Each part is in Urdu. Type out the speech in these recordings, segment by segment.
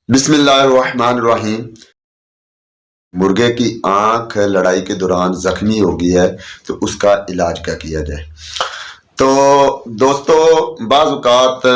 بسم اللہ الرحمن الرحیم۔ مرغے کی آنکھ لڑائی کے دوران زخمی ہو گئی ہے تو اس کا علاج کیا کیا جائے؟ تو دوستو، بعض اوقات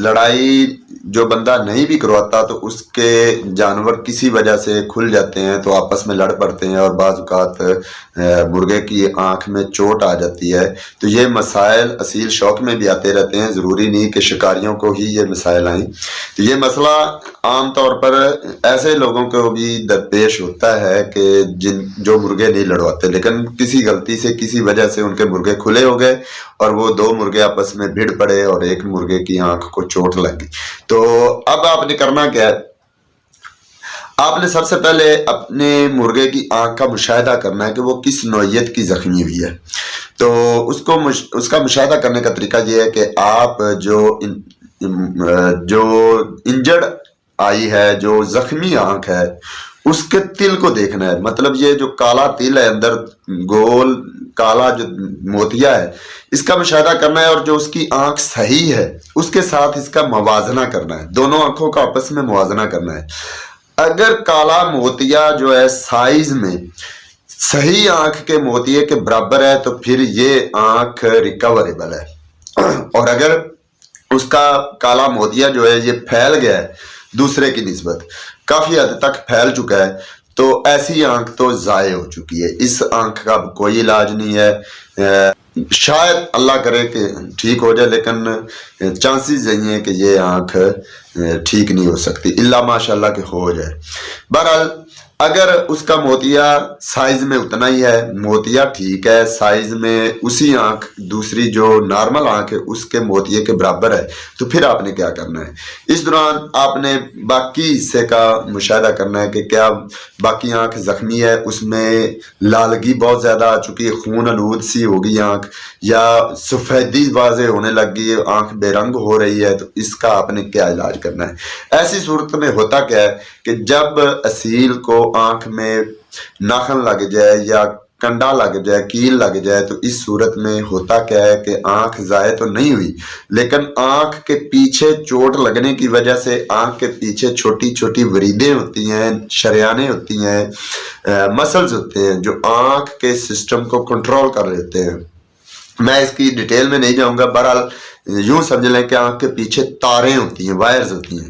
لڑائی جو بندہ نہیں بھی کرواتا تو اس کے جانور کسی وجہ سے کھل جاتے ہیں تو آپس میں لڑ پڑتے ہیں، اور بعض اوقات مرغے کی آنکھ میں چوٹ آ جاتی ہے۔ تو یہ مسائل اصیل شوق میں بھی آتے رہتے ہیں، ضروری نہیں کہ شکاریوں کو ہی یہ مسائل آئیں۔ تو یہ مسئلہ عام طور پر ایسے لوگوں کو بھی درپیش ہوتا ہے کہ جو مرغے نہیں لڑواتے، لیکن کسی غلطی سے کسی وجہ سے ان کے مرغے کھلے ہو گئے اور وہ دو مرغے آپس میں بھیڑ پڑے اور ایک مرغے کی آنکھ کو چوٹ لگ گئی۔ تو اب آپ نے کرنا کیا ہے؟ آپ نے سب سے پہلے اپنے مرغے کی آنکھ کا مشاہدہ کرنا ہے کہ وہ کس نوعیت کی زخمی ہوئی ہے۔ تو اس کا مشاہدہ کرنے کا طریقہ یہ ہے کہ آپ جو انجرڈ آئی ہے، جو زخمی آنکھ ہے، اس کے تل کو دیکھنا ہے۔ مطلب یہ جو کالا تل ہے، اندر گول کالا جو موتیا ہے، اس کا مشاہدہ کرنا ہے، اور جو اس کی آنکھ صحیح ہے اس کے ساتھ اس کا موازنہ کرنا ہے، دونوں آنکھوں کا آپس میں موازنہ کرنا ہے۔ اگر کالا موتیا جو ہے سائز میں صحیح آنکھ کے موتیے کے برابر ہے تو پھر یہ آنکھ ریکوریبل ہے، اور اگر اس کا کالا موتیا جو ہے یہ پھیل گیا ہے دوسرے کی نسبت، کافی حد تک پھیل چکا ہے، تو ایسی آنکھ تو ضائع ہو چکی ہے۔ اس آنکھ کا کوئی علاج نہیں ہے، شاید اللہ کرے کہ ٹھیک ہو جائے، لیکن چانسز یہی ہیں کہ یہ آنکھ ٹھیک نہیں ہو سکتی، الا ماشاء اللہ کہ ہو جائے۔ بہرحال اگر اس کا موتیا سائز میں اتنا ہی ہے، موتیا ٹھیک ہے، سائز میں اسی آنکھ دوسری جو نارمل آنکھ ہے اس کے موتیے کے برابر ہے، تو پھر آپ نے کیا کرنا ہے؟ اس دوران آپ نے باقی حصے کا مشاہدہ کرنا ہے کہ کیا باقی آنکھ زخمی ہے، اس میں لالگی بہت زیادہ آ چکی ہے، خون آلود سی ہو گئی آنکھ، یا سفیدی واضح ہونے لگ گئی ہے، آنکھ بے رنگ ہو رہی ہے، تو اس کا آپ نے کیا علاج کرنا ہے؟ ایسی صورت میں ہوتا کیا ہے کہ جب اصیل کو آنکھ میں ناخن لگ جائے یا کنڈا لگ جائے، کیل لگ جائے، تو اس صورت میں ہوتا کیا ہے کہ آنکھ ضائع تو نہیں ہوئی، لیکن آنکھ کے پیچھے چوٹ لگنے کی وجہ سے آنکھ کے پیچھے چھوٹی چھوٹی وریدیں ہوتی ہیں، شریانیں ہوتی ہیں، مسلز ہوتے ہیں جو آنکھ کے سسٹم کو کنٹرول کر لیتے ہیں۔ میں اس کی ڈیٹیل میں نہیں جاؤں گا، بہرحال یوں سمجھ لیں کہ آنکھ کے پیچھے تاریں ہوتی ہیں، وائرز ہوتی ہیں،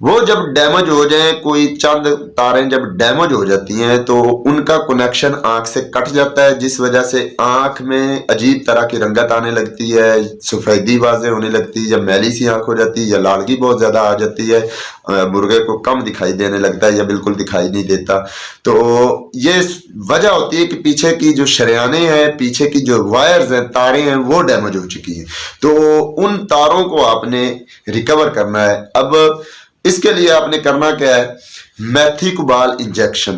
وہ جب ڈیمیج ہو جائیں، کوئی چند تاریں جب ڈیمیج ہو جاتی ہیں تو ان کا کنیکشن آنکھ سے کٹ جاتا ہے، جس وجہ سے آنکھ میں عجیب طرح کی رنگت آنے لگتی ہے، سفیدی واضح ہونے لگتی ہے، یا میلی سی آنکھ ہو جاتی ہے، یا لالگی بہت زیادہ آ جاتی ہے، مرغے کو کم دکھائی دینے لگتا ہے یا بالکل دکھائی نہیں دیتا۔ تو یہ وجہ ہوتی ہے کہ پیچھے کی جو شریانیں ہیں، پیچھے کی جو وائرز ہیں، تاریں ہیں، وہ ڈیمیج ہو چکی ہیں، تو ان تاروں کو آپ نے ریکور کرنا ہے۔ اب اس کے لیے آپ نے کرنا کیا ہے؟ میتھیکوبال انجیکشن۔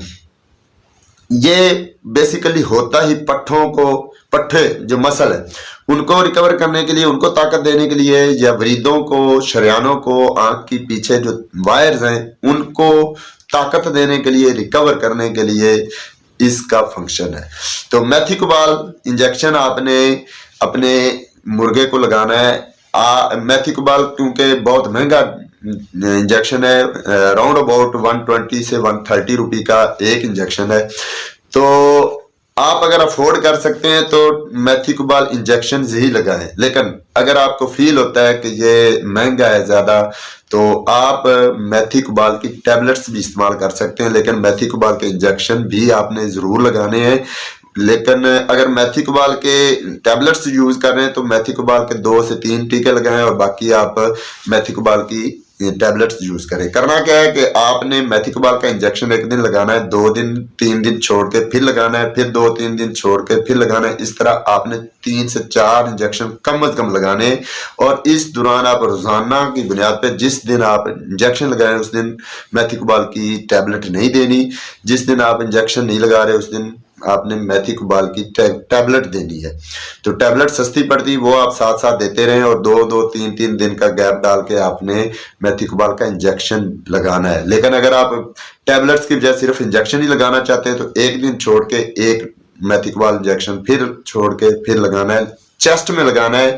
یہ بیسیکلی ہوتا ہی پٹھے جو مسل ہے ان کو ریکور کرنے کے لیے، ان کو طاقت دینے کے لیے، یا وریدوں کو، شریانوں کو، آنکھ کی پیچھے جو وائرز ہیں ان کو طاقت دینے کے لیے، ریکور کرنے کے لیے اس کا فنکشن ہے۔ تو میتھیکوبال انجیکشن آپ نے اپنے مرغے کو لگانا ہے۔ میتھیکوبال کیونکہ بہت مہنگا انجیکشن ہے، راؤنڈ اباؤٹ 120 سے 130 روپی کا ایک انجیکشن ہے، تو آپ اگر افورڈ کر سکتے ہیں تو میتھیکوبال انجیکشن ہی لگائیں، لیکن اگر آپ کو فیل ہوتا ہے کہ یہ مہنگا ہے زیادہ تو آپ میتھیکوبال کی ٹیبلٹس بھی استعمال کر سکتے ہیں، لیکن میتھیکوبال کے انجیکشن بھی آپ نے ضرور لگانے ہیں۔ لیکن اگر میتھیکوبال کے ٹیبلٹس یوز کر رہے ہیں تو میتھیکوبال کے 2 سے 3 ٹیکے لگائیں، اور باقی آپ میتھیکوبال کی ٹیبلٹس یوز کریں۔ کرنا کیا ہے کہ آپ نے میتھیکوبال کا انجیکشن ایک دن لگانا ہے، 2 دن 3 دن چھوڑ کے پھر لگانا ہے، پھر 2-3 دن چھوڑ کے پھر لگانا ہے، اس طرح آپ نے 3 سے 4 انجیکشن کم از کم لگانے ہیں، اور اس دوران آپ روزانہ کی بنیاد پہ جس دن آپ انجیکشن لگائیں اس دن میتھیکوبال کی ٹیبلٹ نہیں دینی، جس دن آپ انجیکشن نہیں لگا رہے اس دن آپ نے میتھیکوبال کی ٹیبلٹ دینی ہے۔ تو ٹیبلٹ سستی پڑتی، وہ آپ ساتھ ساتھ دیتے رہیں، اور 2-3 دن کا گیپ ڈال کے آپ نے میتھیکوبال کا انجیکشن لگانا ہے۔ لیکن اگر آپ ٹیبلٹس کی بجائے صرف انجیکشن ہی لگانا چاہتے ہیں تو ایک دن چھوڑ کے ایک میتھیکوبال انجیکشن پھر چھوڑ کے پھر لگانا ہے، چیسٹ میں لگانا ہے،